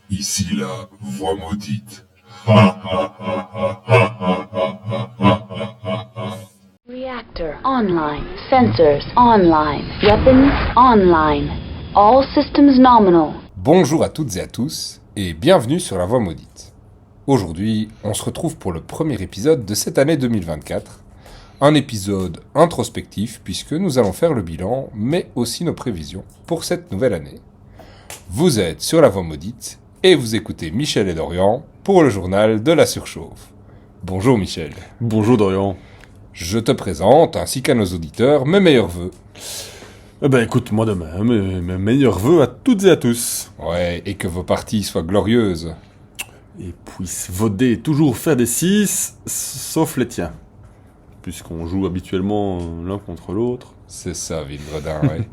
Ici la voix maudite. Ha ha ha ha ha ha ha ha ha ha. Reactor online. Sensors online. Weapons online. All systems nominal. Bonjour à toutes et à tous, et bienvenue sur La Voix Maudite. Aujourd'hui, on se retrouve pour le premier épisode de cette année 2024. Un épisode introspectif, puisque nous allons faire le bilan, mais aussi nos prévisions pour cette nouvelle année. Vous êtes sur La Voix Maudite, et vous écoutez Michel et Dorian pour le journal de la surchauffe. Bonjour Michel. Bonjour Dorian. Je te présente, ainsi qu'à nos auditeurs, mes meilleurs vœux. Eh ben écoute, moi de même, mes meilleurs vœux à toutes et à tous. Ouais, et que vos parties soient glorieuses. Et puissent voder et toujours faire des 6, sauf les tiens. Puisqu'on joue habituellement l'un contre l'autre. C'est ça, Villedredin, ouais.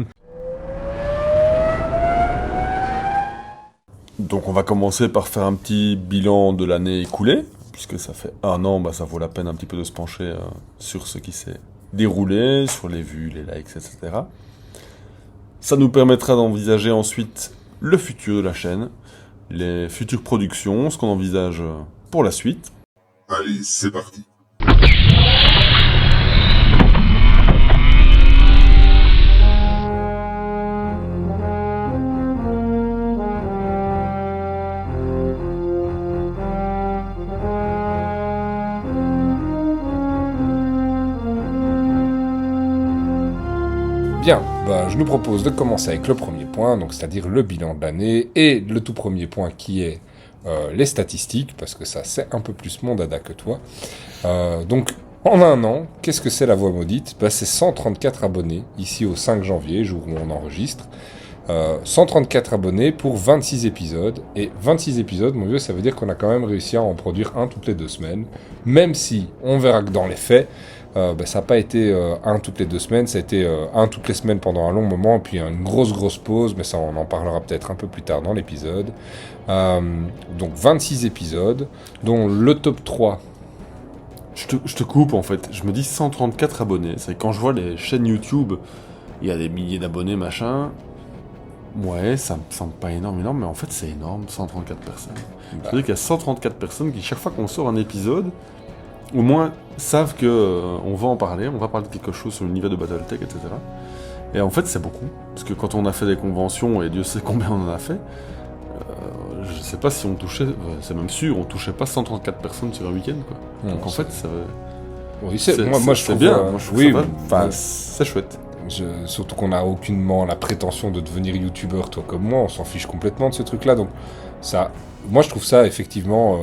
Donc on va commencer par faire un petit bilan de l'année écoulée. Puisque ça fait un an, ça vaut la peine un petit peu de se pencher sur ce qui s'est déroulé, sur les vues, les likes, etc. Ça nous permettra d'envisager ensuite le futur de la chaîne, les futures productions, ce qu'on envisage pour la suite. Allez, c'est parti. Bien, je nous propose de commencer avec le premier point, donc c'est-à-dire le bilan de l'année, et le tout premier point qui est les statistiques, parce que ça c'est un peu plus mon dada que toi. Donc en un an, qu'est-ce que c'est La Voix Maudite ? C'est 134 abonnés, ici au 5 janvier, jour où on enregistre. 134 abonnés pour 26 épisodes, et 26 épisodes, mon vieux, ça veut dire qu'on a quand même réussi à en produire un toutes les 2 semaines, même si on verra que dans les faits, ça n'a pas été un toutes les 2 semaines, ça a été un toutes les semaines pendant un long moment, puis une grosse pause, mais ça on en parlera peut-être un peu plus tard dans l'épisode. Donc 26 épisodes, dont le top 3. Je te coupe en fait, je me dis 134 abonnés, c'est quand je vois les chaînes YouTube, il y a des milliers d'abonnés machin, ouais ça me semble pas énorme, mais en fait c'est énorme, 134 personnes. C'est-à-dire qu'il y a 134 personnes qui chaque fois qu'on sort un épisode, au moins savent que on va en parler, on va parler de quelque chose sur l'univers de Battletech, etc. Et en fait c'est beaucoup, parce que quand on a fait des conventions, et Dieu sait combien on en a fait, je sais pas si on touchait, c'est même sûr, on touchait pas 134 personnes sur un week-end quoi. Non, donc en fait ça... Oui, moi je trouve bien, moi je trouve oui, ça va. Enfin, c'est chouette. Surtout qu'on n'a aucunement la prétention de devenir youtubeur, toi comme moi, on s'en fiche complètement de ce truc-là, donc ça, moi je trouve ça effectivement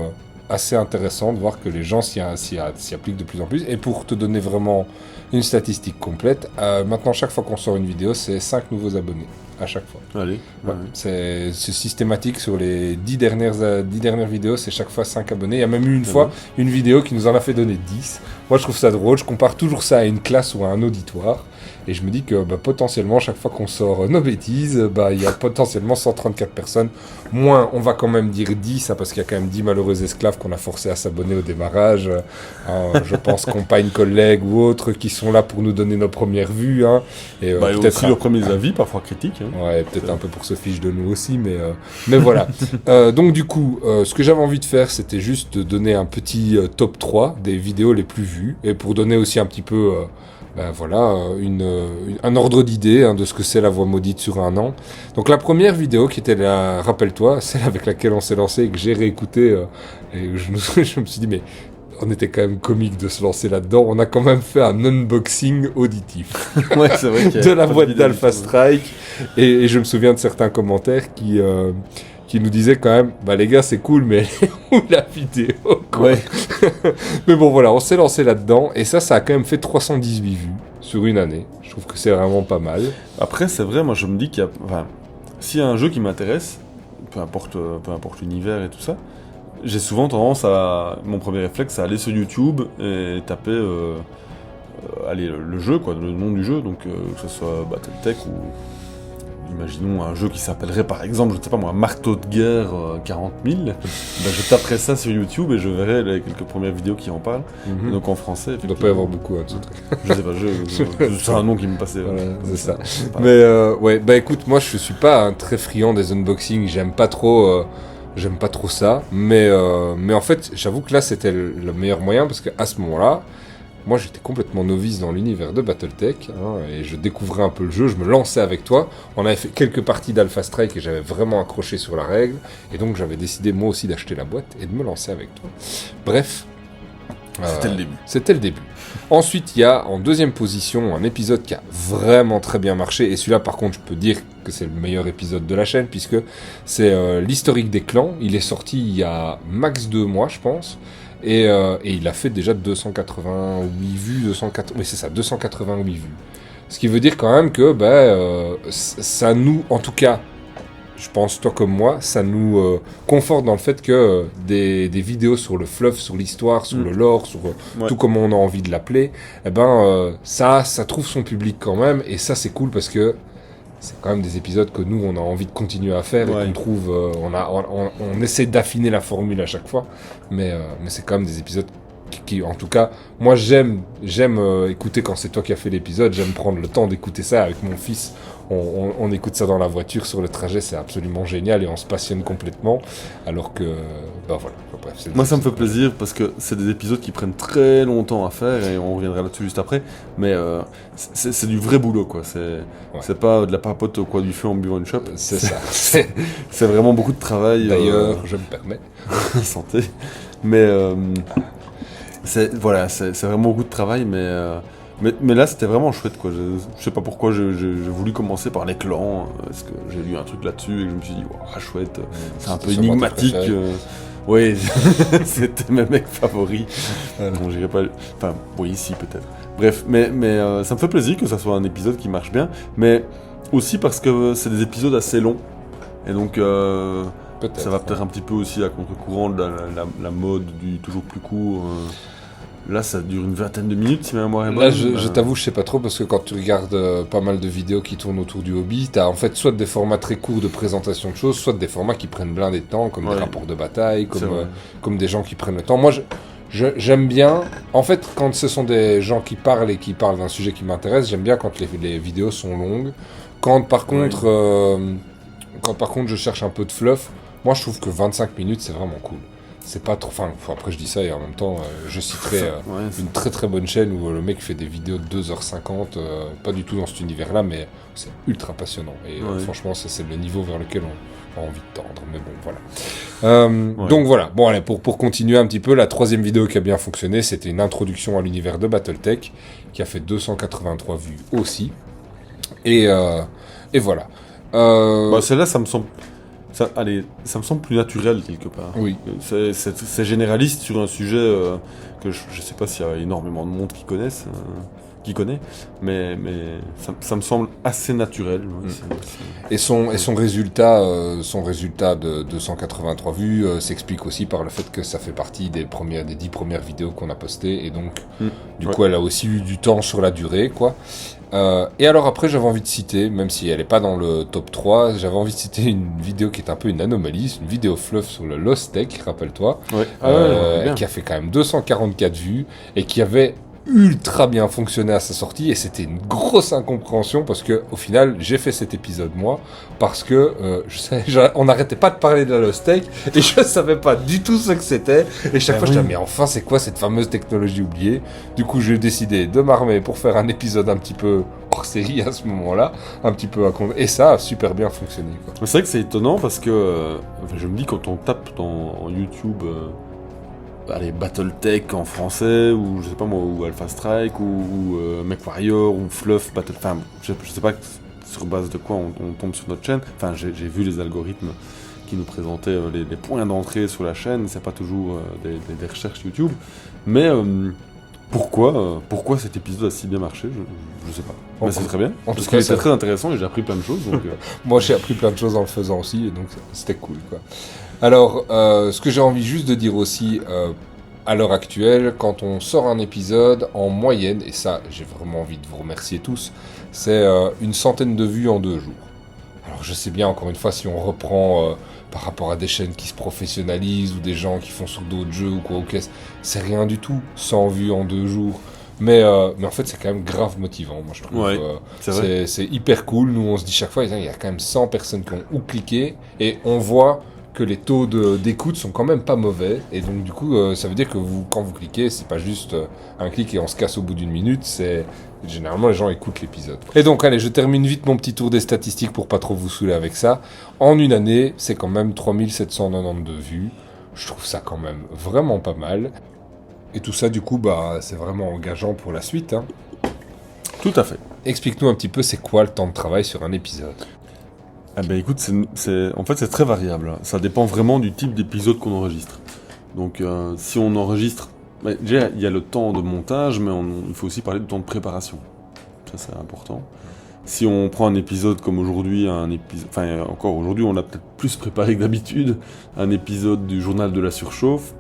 assez intéressant de voir que les gens s'y appliquent de plus en plus. Et pour te donner vraiment une statistique complète, maintenant chaque fois qu'on sort une vidéo, c'est 5 nouveaux abonnés, à chaque fois. Allez. Ouais. C'est systématique sur les 10 dernières vidéos, c'est chaque fois 5 abonnés. Il y a même eu une fois une vidéo qui nous en a fait donner 10. Moi je trouve ça drôle, je compare toujours ça à une classe ou à un auditoire. Et je me dis que potentiellement, chaque fois qu'on sort nos bêtises, il y a potentiellement 134 personnes. Moins, on va quand même dire 10, parce qu'il y a quand même 10 malheureux esclaves qu'on a forcé à s'abonner au démarrage. Je pense compagne, collègues ou autres qui sont là pour nous donner nos premières vues. Et peut-être aussi leurs premiers avis, parfois critiques. Ouais, peut-être un peu pour se fiche de nous aussi, mais voilà. Donc du coup, ce que j'avais envie de faire, c'était juste de donner un petit top 3 des vidéos les plus vues, et pour donner aussi un petit peu... un ordre d'idée de ce que c'est La Voix Maudite sur un an. Donc la première vidéo qui était là, rappelle-toi, celle avec laquelle on s'est lancé et que j'ai réécouté, et je me suis dit mais on était quand même comique de se lancer là-dedans. On a quand même fait un unboxing auditif ouais, c'est vrai de la boîte d'Alpha Strike, et je me souviens de certains commentaires qui nous disaient quand même, les gars c'est cool, mais où la vidéo quoi. Ouais. Mais bon voilà, on s'est lancé là-dedans, et ça a quand même fait 318 vues sur une année. Je trouve que c'est vraiment pas mal. Après c'est vrai, moi je me dis qu'il y a... Enfin, s'il y a un jeu qui m'intéresse, peu importe l'univers et tout ça, j'ai souvent tendance à... Mon premier réflexe c'est aller sur YouTube et taper le jeu, quoi, le nom du jeu, donc que ce soit Battletech ou... Imaginons un jeu qui s'appellerait par exemple, je ne sais pas moi, Marteau de guerre 40 000. Je taperai ça sur YouTube et je verrai les quelques premières vidéos qui en parlent. Mm-hmm. Donc en français. Il ne doit pas y avoir beaucoup de ce truc. Je sais pas, c'est un nom qui me passait. Voilà, c'est ça. Mais écoute, moi je suis pas un très friand des unboxings. J'aime pas trop J'aime pas trop ça, mais en fait, j'avoue que là, c'était le meilleur moyen parce qu'à ce moment-là, moi, j'étais complètement novice dans l'univers de BattleTech, hein, et je découvrais un peu le jeu, je me lançais avec toi. On avait fait quelques parties d'Alpha Strike et j'avais vraiment accroché sur la règle, et donc j'avais décidé moi aussi d'acheter la boîte et de me lancer avec toi. Bref. C'était le début. C'était le début. Ensuite, il y a en deuxième position un épisode qui a vraiment très bien marché, et celui-là, par contre, je peux dire que c'est le meilleur épisode de la chaîne, puisque c'est l'historique des clans. Il est sorti il y a max 2 mois, je pense. Et il a fait déjà 288 vues, 288 vues. Ce qui veut dire quand même que ça nous, en tout cas, je pense toi comme moi, ça nous conforte dans le fait que des vidéos sur le fluff, sur l'histoire, sur le lore, sur tout comme on a envie de l'appeler, ça trouve son public quand même, et ça c'est cool parce que c'est quand même des épisodes que nous on a envie de continuer à faire, et qu'on trouve, on essaie d'affiner la formule à chaque fois, mais c'est quand même des épisodes qui en tout cas, moi j'aime écouter quand c'est toi qui as fait l'épisode, j'aime prendre le temps d'écouter ça avec mon fils, on écoute ça dans la voiture sur le trajet, c'est absolument génial et on se passionne complètement, alors que, bref. Moi ça me fait plaisir parce que c'est des épisodes qui prennent très longtemps à faire et on reviendra là-dessus juste après, mais c'est du vrai boulot quoi, c'est pas de la papote au coin du feu en buvant une chope, c'est ça. C'est vraiment beaucoup de travail. D'ailleurs, je me permets. Santé. Mais c'est vraiment beaucoup de travail, mais là c'était vraiment chouette quoi. Je sais pas pourquoi j'ai voulu commencer par les clans, parce que j'ai lu un truc là-dessus et que je me suis dit chouette, c'est un peu énigmatique. Oui, c'était mes mecs favoris. Bon, j'irai pas. Enfin, oui, si peut-être. Bref, mais ça me fait plaisir que ça soit un épisode qui marche bien, mais aussi parce que c'est des épisodes assez longs et donc ça va peut-être un petit peu aussi à contre-courant de la mode du toujours plus court. Là, ça dure une vingtaine de minutes, si ma mémoire est bonne. Là, je t'avoue, je sais pas trop, parce que quand tu regardes pas mal de vidéos qui tournent autour du hobby, t'as en fait soit des formats très courts de présentation de choses, soit des formats qui prennent blindé de temps, comme des rapports de bataille, comme des gens qui prennent le temps. Moi, j'aime bien, en fait, quand ce sont des gens qui parlent d'un sujet qui m'intéresse, j'aime bien quand les vidéos sont longues. Quand par contre je cherche un peu de fluff, moi je trouve que 25 minutes c'est vraiment cool. C'est pas trop. Enfin, après je dis ça et en même temps je citerai une très très bonne chaîne où le mec fait des vidéos de 2h50, pas du tout dans cet univers-là, mais c'est ultra passionnant. Et franchement, c'est le niveau vers lequel on a envie de tendre. Mais bon, voilà. Donc voilà. Bon, allez, pour continuer un petit peu, la troisième vidéo qui a bien fonctionné, c'était une introduction à l'univers de BattleTech qui a fait 283 vues aussi. Et voilà. Celle-là, ça me semble plus naturel quelque part. Oui. C'est généraliste sur un sujet que je sais pas s'il y a énormément de monde qui connaît, mais ça me semble assez naturel. Et son résultat de 283 vues s'explique aussi par le fait que ça fait partie des 10 premières vidéos qu'on a postées, et donc du coup elle a aussi eu du temps sur la durée, quoi. Et alors après, j'avais envie de citer, même si elle n'est pas dans le top 3, j'avais envie de citer une vidéo qui est un peu une anomalie, une vidéo fluff sur le Lost Tech, rappelle-toi, qui a fait quand même 244 vues et qui avait ultra bien fonctionné à sa sortie, et c'était une grosse incompréhension parce que au final j'ai fait cet épisode moi parce que on n'arrêtait pas de parler de la Lost Tech et je savais pas du tout ce que c'était, et chaque fois je disais mais enfin c'est quoi cette fameuse technologie oubliée. Du coup j'ai décidé de m'armer pour faire un épisode un petit peu hors série à ce moment-là, un petit peu et ça a super bien fonctionné, quoi. C'est vrai que c'est étonnant parce que je me dis quand on tape dans YouTube BattleTech en français, ou je sais pas moi, ou Alpha Strike, ou MechWarrior, ou Fluff, enfin, je sais pas sur base de quoi on tombe sur notre chaîne. Enfin, j'ai vu les algorithmes qui nous présentaient les points d'entrée sur la chaîne, c'est pas toujours des recherches YouTube, mais pourquoi cet épisode a si bien marché, je sais pas. Mais c'est très bien, parce qu'il était très intéressant et j'ai appris plein de choses. Donc, moi j'ai appris plein de choses en le faisant aussi, et donc c'était cool, quoi. Alors, ce que j'ai envie juste de dire aussi, à l'heure actuelle, quand on sort un épisode, en moyenne, et ça j'ai vraiment envie de vous remercier tous, c'est une centaine de vues en 2 jours. Alors je sais bien, encore une fois, si on reprend par rapport à des chaînes qui se professionnalisent, ou des gens qui font sur d'autres jeux, ou quoi, c'est rien du tout, 100 vues en 2 jours. Mais en fait, c'est quand même grave motivant, moi je trouve. C'est hyper cool. Nous, on se dit chaque fois, il y a quand même 100 personnes qui ont cliqué, et on voit que les taux d'écoute sont quand même pas mauvais. Et donc du coup, ça veut dire que quand vous cliquez, c'est pas juste un clic et on se casse au bout d'une minute, c'est... Généralement, les gens écoutent l'épisode. Et donc, allez, je termine vite mon petit tour des statistiques pour pas trop vous saouler avec ça. En une année, c'est quand même 3792 vues. Je trouve ça quand même vraiment pas mal. Et tout ça, du coup, c'est vraiment engageant pour la suite. Hein. Tout à fait. Explique-nous un petit peu, c'est quoi le temps de travail sur un épisode ? Ah ben écoute, en fait c'est très variable. Ça dépend vraiment du type d'épisode qu'on enregistre. Donc si on enregistre... déjà, il y a le temps de montage, mais il faut aussi parler du temps de préparation. Ça, c'est important. Si on prend un épisode comme aujourd'hui, encore aujourd'hui, on a peut-être plus préparé que d'habitude, un épisode du journal de la surchauffe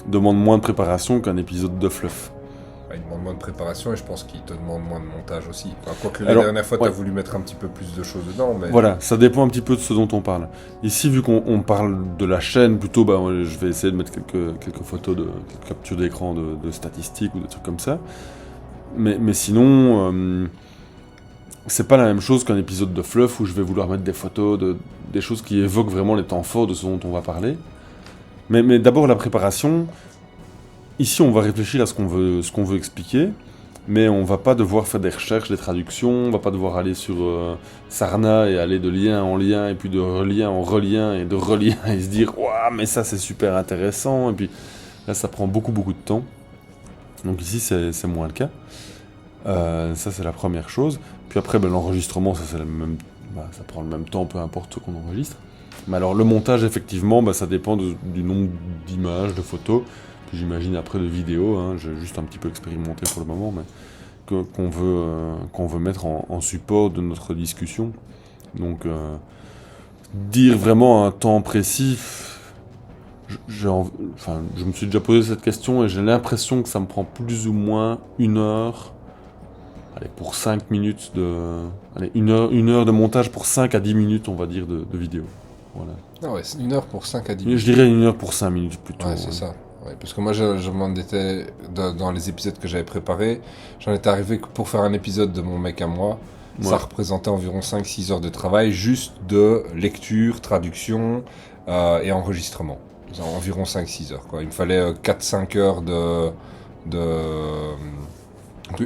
demande moins de préparation qu'un épisode de Fluff. Il demande moins de préparation et je pense qu'il te demande moins de montage aussi. Enfin, quoique la dernière fois, tu as voulu mettre un petit peu plus de choses dedans. Mais... Voilà, ça dépend un petit peu de ce dont on parle. Ici, vu qu'on parle de la chaîne, plutôt, je vais essayer de mettre quelques photos, quelques captures d'écran de statistiques ou des trucs comme ça. Mais sinon, c'est pas la même chose qu'un épisode de Fluff où je vais vouloir mettre des photos, des choses qui évoquent vraiment les temps forts de ce dont on va parler. Mais d'abord, la préparation... Ici, on va réfléchir à ce qu'on veut expliquer, mais on va pas devoir faire des recherches, des traductions, on va pas devoir aller sur Sarna et aller de lien en lien, et puis de relien en relien, et de relien, et se dire « Waouh, mais ça c'est super intéressant !» Et puis là, ça prend beaucoup de temps. Donc ici, c'est moins le cas. Ça, c'est la première chose. Puis après, l'enregistrement, ça prend le même temps, peu importe ce qu'on enregistre. Mais alors, le montage, effectivement, ça dépend du nombre d'images, de photos. Puis j'imagine après de vidéos, hein, j'ai juste un petit peu expérimenté pour le moment, mais qu'on veut mettre en support de notre discussion. Donc, dire vraiment un temps précis, je me suis déjà posé cette question et j'ai l'impression que ça me prend plus ou moins 1 heure. Allez, pour 5 minutes une heure de montage pour 5 à 10 minutes, on va dire, de vidéo. Voilà. Ah ouais, c'est 1 heure pour 5 à 10 minutes. Je dirais 1 heure pour 5 minutes plutôt. Ouais, c'est ça. Ouais, parce que moi, je m'en étais, dans les épisodes que j'avais préparés, j'en étais arrivé que pour faire un épisode de mon mec à moi, ça représentait environ 5-6 heures de travail, juste de lecture, traduction et enregistrement. Environ 5-6 heures, quoi. Il me fallait 4-5 heures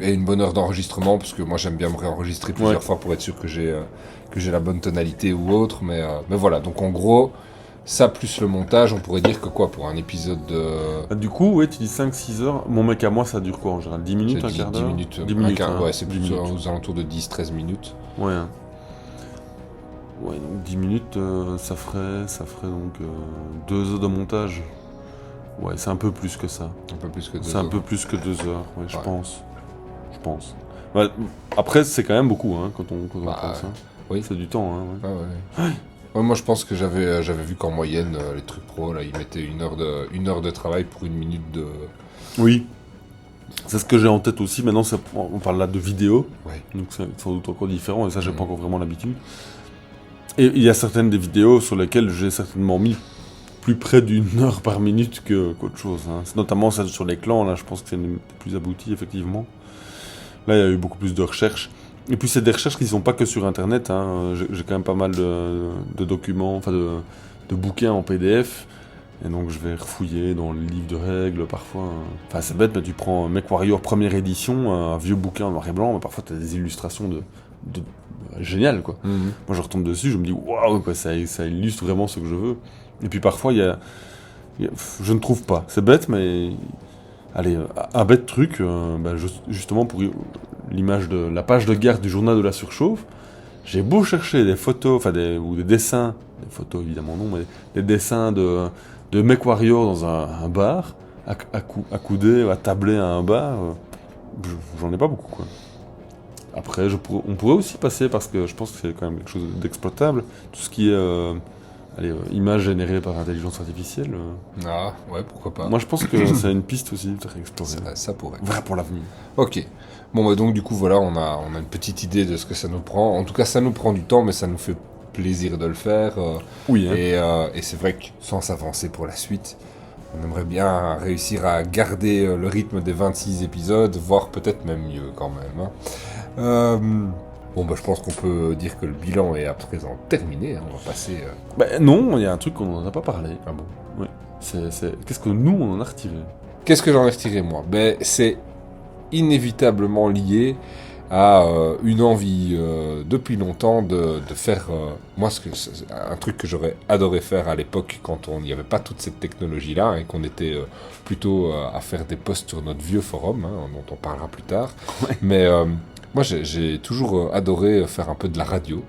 et une bonne heure d'enregistrement, parce que moi j'aime bien me réenregistrer plusieurs fois pour être sûr que j'ai la bonne tonalité ou autre, mais voilà, donc en gros, ça plus le montage, on pourrait dire que quoi, pour un épisode de... Du coup, ouais, tu dis 5-6 heures, mon mec à moi ça dure quoi en général, 10 minutes, un quart d'heure 10 minutes, hein, ouais, c'est plutôt aux alentours de 10-13 minutes. Ouais, hein. Ouais, donc 10 minutes, ça ferait donc 2 heures de montage. Ouais, c'est un peu plus que ça. Un peu plus que 2 heures. C'est un peu plus que 2 heures, ouais, je pense. Ouais, après, c'est quand même beaucoup, hein, quand on pense. Hein. Oui. C'est du temps, hein. Ouais. Ah ouais. Ouais, moi, je pense que j'avais vu qu'en moyenne, les trucs pro, là, ils mettaient 1 heure de travail pour 1 minute de... Oui. C'est ce que j'ai en tête aussi. Maintenant, on parle là de vidéo. Ouais. Donc, c'est sans doute encore différent, et ça, j'ai pas encore vraiment l'habitude. Et il y a certaines des vidéos sur lesquelles j'ai certainement mis plus près d'1 heure par minute qu'autre chose. Hein. C'est notamment celle sur les clans, là, je pense que c'est une plus aboutie, effectivement. Là, il y a eu beaucoup plus de recherches. Et puis, c'est des recherches qui ne sont pas que sur Internet. Hein. J'ai quand même pas mal de documents, enfin de bouquins en PDF. Et donc, je vais refouiller dans le livre de règles, parfois. Enfin, c'est bête, mais tu prends MechWarrior première édition, un vieux bouquin en noir et blanc, mais parfois, tu as des illustrations géniales, quoi. Moi, je retombe dessus, je me dis, waouh, quoi, ça illustre vraiment ce que je veux. Et puis, parfois, je ne trouve pas. C'est bête, mais... Allez, un bête truc, justement pour l'image de la page de garde du journal de la surchauffe, j'ai beau chercher des photos, ou des dessins, des photos évidemment non, mais des dessins de MechWarrior dans un bar, accoudé, attablé à un bar, j'en ai pas beaucoup, quoi. Après, on pourrait aussi passer, parce que je pense que c'est quand même quelque chose d'exploitable, tout ce qui est... images générées par intelligence artificielle. Ah, ouais, pourquoi pas. Moi, je pense que c'est une piste aussi à explorer. Ça pourrait. Vrai pour l'avenir. Ok. Bon, donc, du coup, voilà, on a une petite idée de ce que ça nous prend. En tout cas, ça nous prend du temps, mais ça nous fait plaisir de le faire. Oui, hein. Et c'est vrai que, sans s'avancer pour la suite, on aimerait bien réussir à garder le rythme des 26 épisodes, voire peut-être même mieux, quand même. Hein. Bon, bah, je pense qu'on peut dire que le bilan est à présent terminé. On va passer. Bah non, il y a un truc qu'on n'en a pas parlé. Ah bon. Qu'est-ce que nous, on en a retiré? Qu'est-ce que j'en ai retiré, moi? Ben, c'est inévitablement lié à une envie depuis longtemps de faire moi c'est un truc que j'aurais adoré faire à l'époque quand on n'y avait pas toute cette technologie là et qu'on était plutôt à faire des posts sur notre vieux forum dont on parlera plus tard. Mais moi j'ai toujours adoré faire un peu de la radio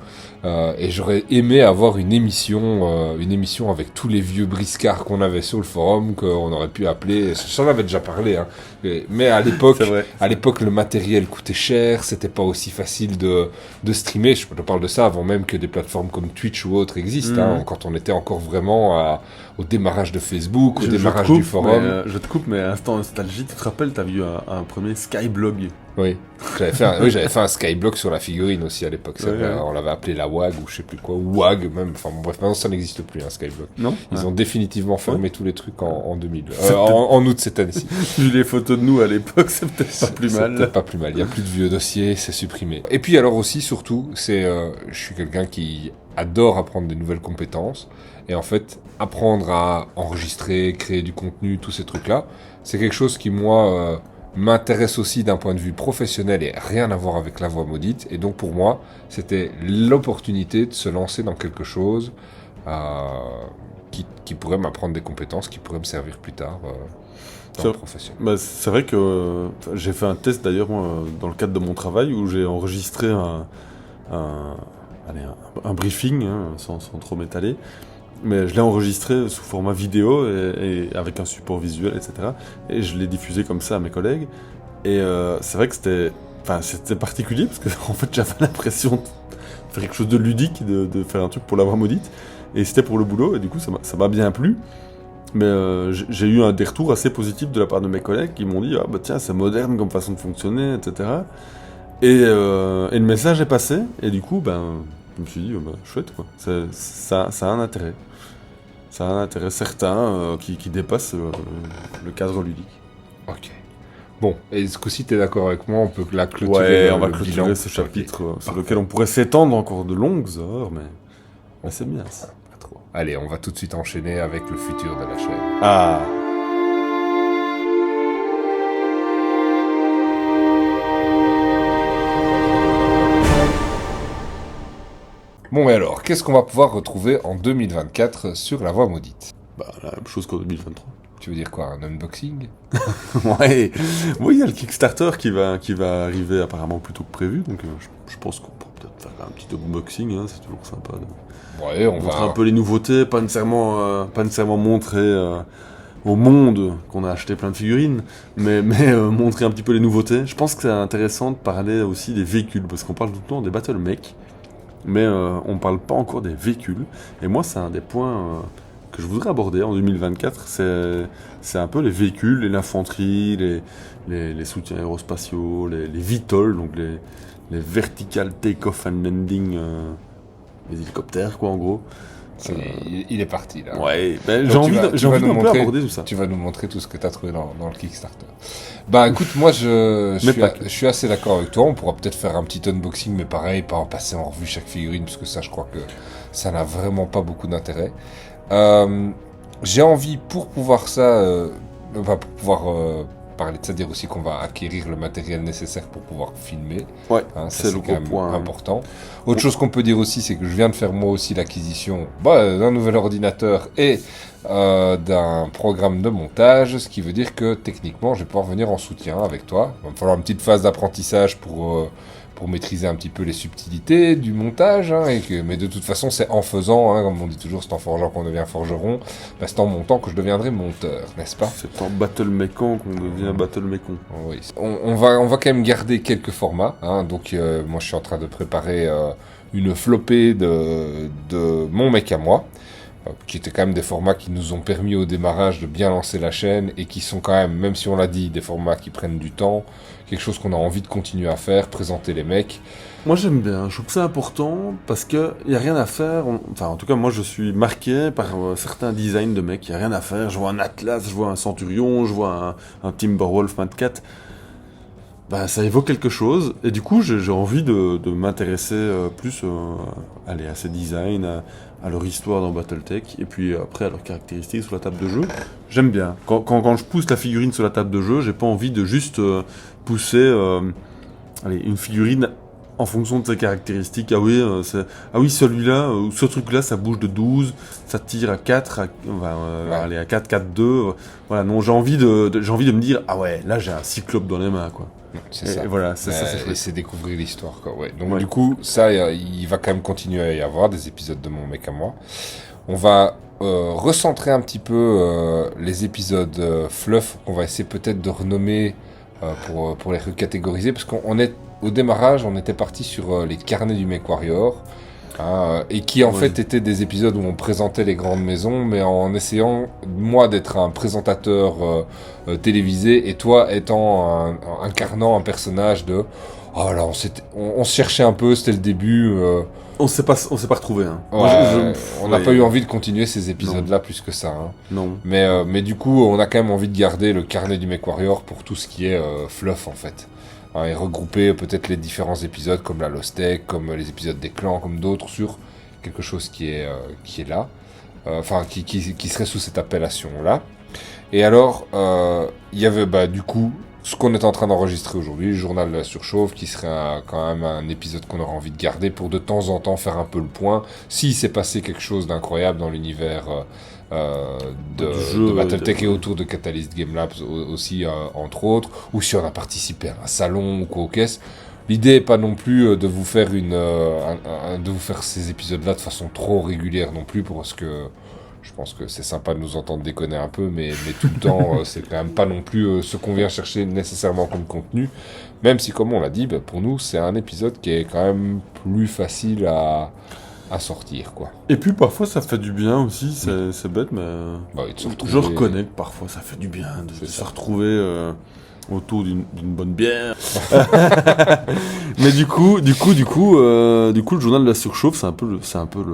et j'aurais aimé avoir une émission avec tous les vieux briscards qu'on avait sur le forum qu'on aurait pu appeler, j'en avais déjà parlé mais à l'époque le matériel coûtait cher, c'était pas aussi facile de streamer, je te parle de ça avant même que des plateformes comme Twitch ou autres existent, quand on était encore vraiment au démarrage de Facebook, au démarrage du forum. Je te coupe, mais instant nostalgie, tu te rappelles, t'as vu un premier Skyblog? Oui, j'avais fait un skyblock sur la figurine aussi à l'époque. On l'avait appelé la WAG ou je sais plus quoi, ou WAG même. Enfin bon, bref, maintenant ça n'existe plus, un skyblock. Non. Ils ont définitivement fermé tous les trucs en 2000. En août cette année-ci. Vu les photos de nous à l'époque, c'est peut-être pas plus mal. C'est peut-être pas plus mal. Il y a plus de vieux dossiers, c'est supprimé. Et puis alors aussi, surtout, je suis quelqu'un qui adore apprendre des nouvelles compétences. Et en fait, apprendre à enregistrer, créer du contenu, tous ces trucs-là, c'est quelque chose qui moi m'intéresse aussi d'un point de vue professionnel et rien à voir avec la voix maudite. Et donc pour moi, c'était l'opportunité de se lancer dans quelque chose qui pourrait m'apprendre des compétences, qui pourrait me servir plus tard dans le professionnel. Bah, c'est vrai que j'ai fait un test d'ailleurs moi, dans le cadre de mon travail où j'ai enregistré un briefing, sans trop m'étaler. Mais je l'ai enregistré sous format vidéo et avec un support visuel, etc. Et je l'ai diffusé comme ça à mes collègues. Et c'est vrai que c'était particulier parce que en fait j'avais l'impression de faire quelque chose de ludique, de faire un truc pour la voix maudite. Et c'était pour le boulot et du coup ça m'a bien plu. Mais j'ai eu des retours assez positifs de la part de mes collègues qui m'ont dit « Ah bah tiens, c'est moderne comme façon de fonctionner, etc. » Et le message est passé et du coup, je me suis dit chouette quoi, ça a un intérêt. Ça a un intérêt certain qui dépasse le cadre ludique. Ok. Bon, et ce coup-ci, t'es d'accord avec moi, on peut la clôturer. Ouais, on va clôturer ce chapitre sur lequel on pourrait s'étendre encore de longues heures, mais c'est bien ça. Pas trop. Allez, on va tout de suite enchaîner avec le futur de la chaîne. Ah. Bon, et alors, qu'est-ce qu'on va pouvoir retrouver en 2024 sur la voix maudite? La même chose qu'en 2023. Tu veux dire quoi, un unboxing? Ouais. Oui, il y a le Kickstarter qui va arriver apparemment plus tôt que prévu, donc je pense qu'on pourra peut-être faire un petit unboxing, c'est toujours sympa. Ouais, on va... montrer un peu les nouveautés, pas nécessairement montrer au monde qu'on a acheté plein de figurines, mais montrer un petit peu les nouveautés. Je pense que c'est intéressant de parler aussi des véhicules, parce qu'on parle tout le temps des battle mech, mais on parle pas encore des véhicules. Et moi, c'est un des points que je voudrais aborder en 2024, c'est un peu les véhicules, l'infanterie, les soutiens aérospatiaux, les VTOL, donc les Vertical Take-Off and Landing, les hélicoptères quoi en gros. Il est parti là. Ouais, j'ai envie d'un peu aborder tout ça. Tu vas nous montrer tout ce que tu as trouvé dans le Kickstarter. Bah écoute, moi je suis assez d'accord avec toi, on pourra peut-être faire un petit unboxing, mais pareil, pas en passer en revue chaque figurine, parce que ça je crois que ça n'a vraiment pas beaucoup d'intérêt. J'ai envie pour pouvoir parler de ça, dire aussi qu'on va acquérir le matériel nécessaire pour pouvoir filmer. Ouais, c'est le gros point important. Autre chose qu'on peut dire aussi, c'est que je viens de faire moi aussi l'acquisition d'un nouvel ordinateur et d'un programme de montage, ce qui veut dire que techniquement je vais pouvoir venir en soutien avec toi. Il va me falloir une petite phase d'apprentissage pour maîtriser un petit peu les subtilités du montage, mais de toute façon c'est en faisant, comme on dit toujours, c'est en forgeant qu'on devient forgeron, c'est en montant que je deviendrai monteur, n'est-ce pas? C'est en battle mécon qu'on devient battle mécon. Oui. On va quand même garder quelques formats, donc moi je suis en train de préparer une flopée de mon mec à moi, qui étaient quand même des formats qui nous ont permis au démarrage de bien lancer la chaîne et qui sont quand même si on l'a dit, des formats qui prennent du temps, quelque chose qu'on a envie de continuer à faire, présenter les mecs. Moi j'aime bien, je trouve que c'est important parce qu'il n'y a rien à faire, en tout cas moi je suis marqué par certains designs de mecs, il n'y a rien à faire, je vois un Atlas, je vois un Centurion, je vois un Timberwolf 24. bah, ça évoque quelque chose, et du coup j'ai envie de m'intéresser plus à ces designs, à leur histoire dans Battletech, et puis après à leurs caractéristiques sur la table de jeu. J'aime bien. Quand je pousse la figurine sur la table de jeu, j'ai pas envie de juste pousser une figurine en fonction de ses caractéristiques. Ah oui, celui-là, ou ce truc-là, ça bouge de 12, ça tire à 4, aller à 4, 4, 2. Voilà, non, j'ai envie de me dire, ah ouais, là j'ai un cyclope dans les mains, quoi. C'est ça. Et voilà, c'est ça, c'est Et chouette. c'est découvrir l'histoire, quoi. Ouais. Donc, Ouais. du coup, ça, il va quand même continuer à y avoir des épisodes de Mon Mec à moi. On va recentrer un petit peu les épisodes fluff, qu'on va essayer peut-être de renommer pour les recatégoriser, parce qu'on est, au démarrage, on était parti sur les carnets du MechWarrior, et qui en Ouais. fait étaient des épisodes où on présentait les grandes maisons, mais en essayant, moi, d'être un présentateur télévisé, et toi étant incarnant un personnage de... Oh là, on se cherchait un peu, c'était le début. On s'est pas retrouvé, hein. Ouais, Moi, on n'a ouais. pas eu envie de continuer ces épisodes-là plus que ça. Hein. Non. Mais du coup, on a quand même envie de garder le carnet du MechWarrior pour tout ce qui est fluff, en fait. Hein, et regrouper peut-être les différents épisodes, comme la Lost Tech, comme les épisodes des clans, comme d'autres, sur quelque chose qui est là. Enfin, qui serait sous cette appellation-là. Et alors, il y avait du coup ce qu'on est en train d'enregistrer aujourd'hui, le journal de la surchauffe, qui serait quand même un épisode qu'on aurait envie de garder pour de temps en temps faire un peu le point, s'il s'est passé quelque chose d'incroyable dans l'univers Du jeu, de Battletech et autour de Catalyst Game Labs aussi, entre autres, ou si on a participé à un salon ou quoi au caisse. L'idée est pas non plus de vous faire de vous faire ces épisodes-là de façon trop régulière non plus, parce que je pense que c'est sympa de nous entendre déconner un peu, mais tout le temps, c'est quand même pas non plus ce qu'on vient chercher nécessairement comme contenu. Même si, comme on l'a dit, pour nous, c'est un épisode qui est quand même plus facile à sortir, quoi. Et puis parfois ça fait du bien aussi, c'est bête, mais Et de se retrouver- je reconnais que parfois ça fait du bien de C'est se ça. retrouver autour d'une bonne bière. Mais du coup, le journal de la surchauffe, c'est un peu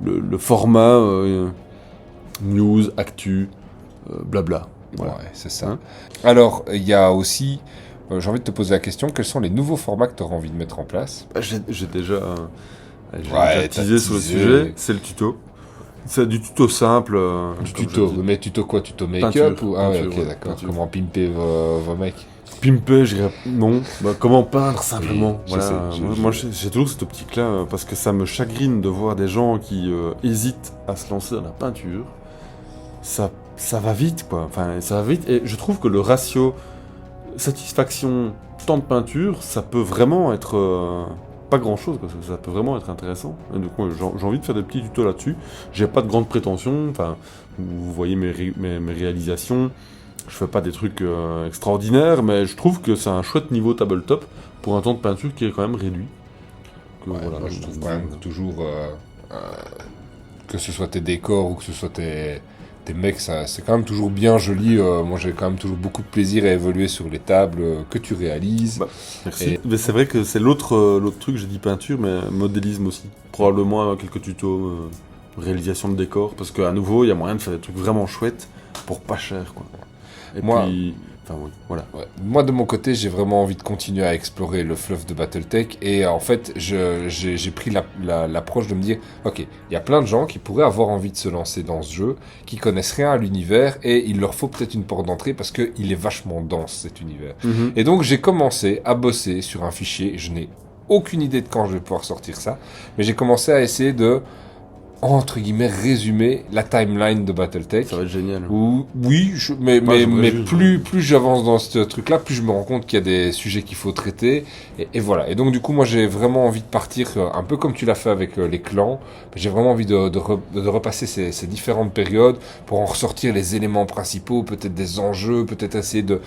le format news, actu, blabla. Voilà. Ouais, c'est ça. Hein. Alors, il y a aussi, j'ai envie de te poser la question, quels sont les nouveaux formats que tu auras envie de mettre en place? J'ai déjà Ouais, teasé t'as sur le teasé. sujet, c'est le tuto. C'est du tuto simple. Du comme tuto, je dis. mais tuto quoi? Tuto make-up Peinture, ou... Ah ouais, peinture, ok, ouais, d'accord. peinture. Comment pimper vos mecs? Pimper, je dirais non. Comment peindre simplement. Oui, je Voilà. sais, Moi, j'ai toujours cette optique-là parce que ça me chagrine de voir des gens qui hésitent à se lancer dans la peinture. Ça va vite, quoi. Enfin, ça va vite. Et je trouve que le ratio satisfaction temps de peinture, ça peut vraiment être pas grand-chose, parce que ça peut vraiment être intéressant. Et donc, j'ai envie de faire des petits tutos là-dessus. J'ai pas de grandes prétentions. Enfin, vous voyez mes réalisations. Je fais pas des trucs extraordinaires, mais je trouve que c'est un chouette niveau tabletop pour un temps de peinture qui est quand même réduit. Que, Ouais, voilà, moi, je trouve quand même que toujours, que ce soit tes décors ou que ce soit tes mecs, c'est quand même toujours bien joli. Moi, j'ai quand même toujours beaucoup de plaisir à évoluer sur les tables que tu réalises. Bah, merci. Et- Mais c'est vrai que c'est l'autre truc, j'ai dit peinture, mais modélisme aussi. Probablement quelques tutos, réalisation de décors, parce qu'à nouveau, il y a moyen de faire des trucs vraiment chouettes pour pas cher, quoi. Et Moi- puis, enfin oui, voilà. Ouais. Moi, de mon côté, j'ai vraiment envie de continuer à explorer le fluff de Battletech. Et en fait, j'ai pris l'approche de me dire, ok, il y a plein de gens qui pourraient avoir envie de se lancer dans ce jeu, qui connaissent rien à l'univers, et il leur faut peut-être une porte d'entrée parce qu'il est vachement dense, cet univers. Et donc, j'ai commencé à bosser sur un fichier. Je n'ai aucune idée de quand je vais pouvoir sortir ça, mais j'ai commencé à essayer de, entre guillemets, résumer la timeline de Battletech. Ça va être génial. Oui, mais Moi, j'aimerais mais juste- plus j'avance dans ce truc-là, plus je me rends compte qu'il y a des sujets qu'il faut traiter. Et voilà. Et donc, du coup, moi, j'ai vraiment envie de partir, un peu comme tu l'as fait avec les clans. J'ai vraiment envie de repasser ces différentes périodes pour en ressortir les éléments principaux, peut-être des enjeux, peut-être essayer de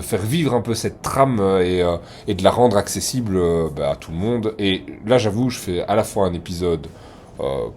faire vivre un peu cette trame et de la rendre accessible à tout le monde. Et là, j'avoue, je fais à la fois un épisode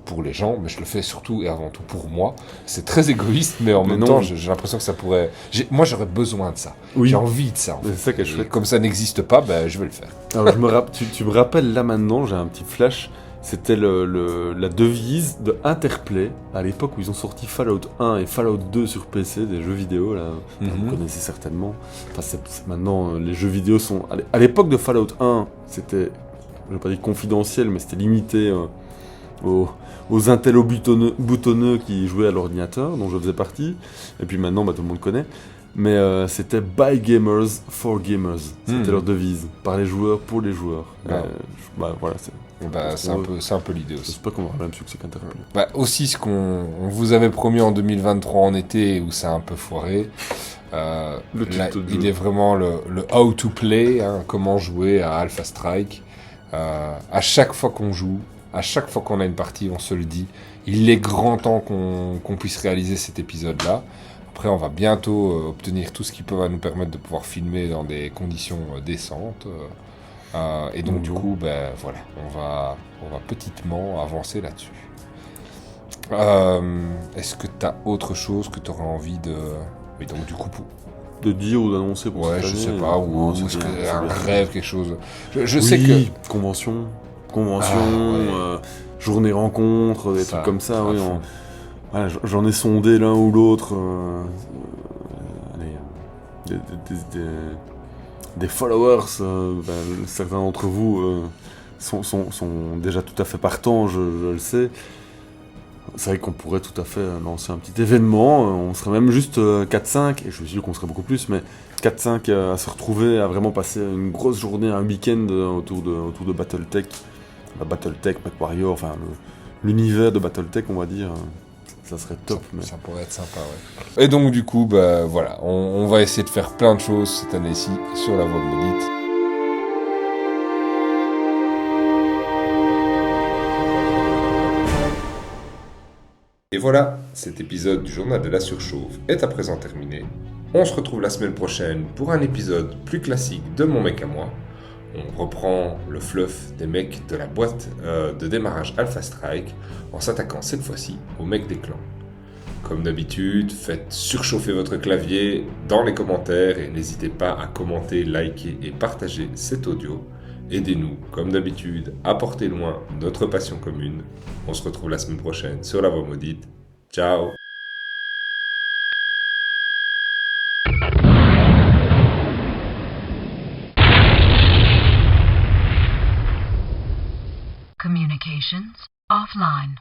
pour les gens, mais je le fais surtout et avant tout pour moi. C'est très égoïste, mais en Mais même non. temps, j'ai l'impression que ça pourrait... Moi, j'aurais besoin de ça. Oui. J'ai envie de ça, en fait. C'est ça qui est Et chouette. comme ça n'existe pas, je vais le faire. Alors, tu me rappelles là maintenant, j'ai un petit flash. C'était la devise de Interplay, à l'époque où ils ont sorti Fallout 1 et Fallout 2 sur PC, des jeux vidéo, là, vous connaissez certainement. Enfin, maintenant, les jeux vidéo sont... À l'époque de Fallout 1, c'était, je vais pas dire confidentiel, mais c'était limité aux intellos boutonneux qui jouaient à l'ordinateur, dont je faisais partie. Et puis maintenant, tout le monde connaît. Mais c'était By Gamers for Gamers, c'était leur devise, par les joueurs pour les joueurs. Voilà, c'est un peu l'idée aussi. J'espère qu'on aura le même succès qu'Interplay. Aussi ce qu'on vous avait promis en 2023 en été, où ça a un peu foiré. Il est vraiment le how to play, hein, comment jouer à Alpha Strike. À chaque fois qu'on joue, à chaque fois qu'on a une partie, on se le dit. Il est grand temps qu'on puisse réaliser cet épisode-là. Après, on va bientôt obtenir tout ce qui peut nous permettre de pouvoir filmer dans des conditions décentes. Et donc, du coup, voilà, on va petitement avancer là-dessus. Est-ce que tu as autre chose que tu auras envie de... Oui, donc du coup... De dire ou d'annoncer pour cette année, je sais pas, ou est-ce que un rêve, quelque chose... Je oui, sais que... Convention, journée rencontre, des trucs comme ça, oui. Voilà, j'en ai sondé l'un ou l'autre. Des followers, certains d'entre vous sont déjà tout à fait partants, je le sais. C'est vrai qu'on pourrait tout à fait lancer un petit événement, on serait même juste 4-5, et je suis sûr qu'on serait beaucoup plus, mais 4-5 à se retrouver, à vraiment passer une grosse journée, un week-end autour de Battletech, Battletech, MechWarrior, enfin l'univers de Battletech, on va dire. Ça serait top. Ça pourrait être sympa, ouais. Et donc, du coup, voilà, on va essayer de faire plein de choses cette année-ci sur la voie maudite. Et voilà, cet épisode du Journal de la Surchauffe est à présent terminé. On se retrouve la semaine prochaine pour un épisode plus classique de Mon Mec à moi. On reprend le fluff des mecs de la boîte de démarrage Alpha Strike en s'attaquant cette fois-ci aux mecs des clans. Comme d'habitude, faites surchauffer votre clavier dans les commentaires et n'hésitez pas à commenter, liker et partager cet audio. Aidez-nous, comme d'habitude, à porter loin notre passion commune. On se retrouve la semaine prochaine sur la voie maudite. Ciao! Communications offline.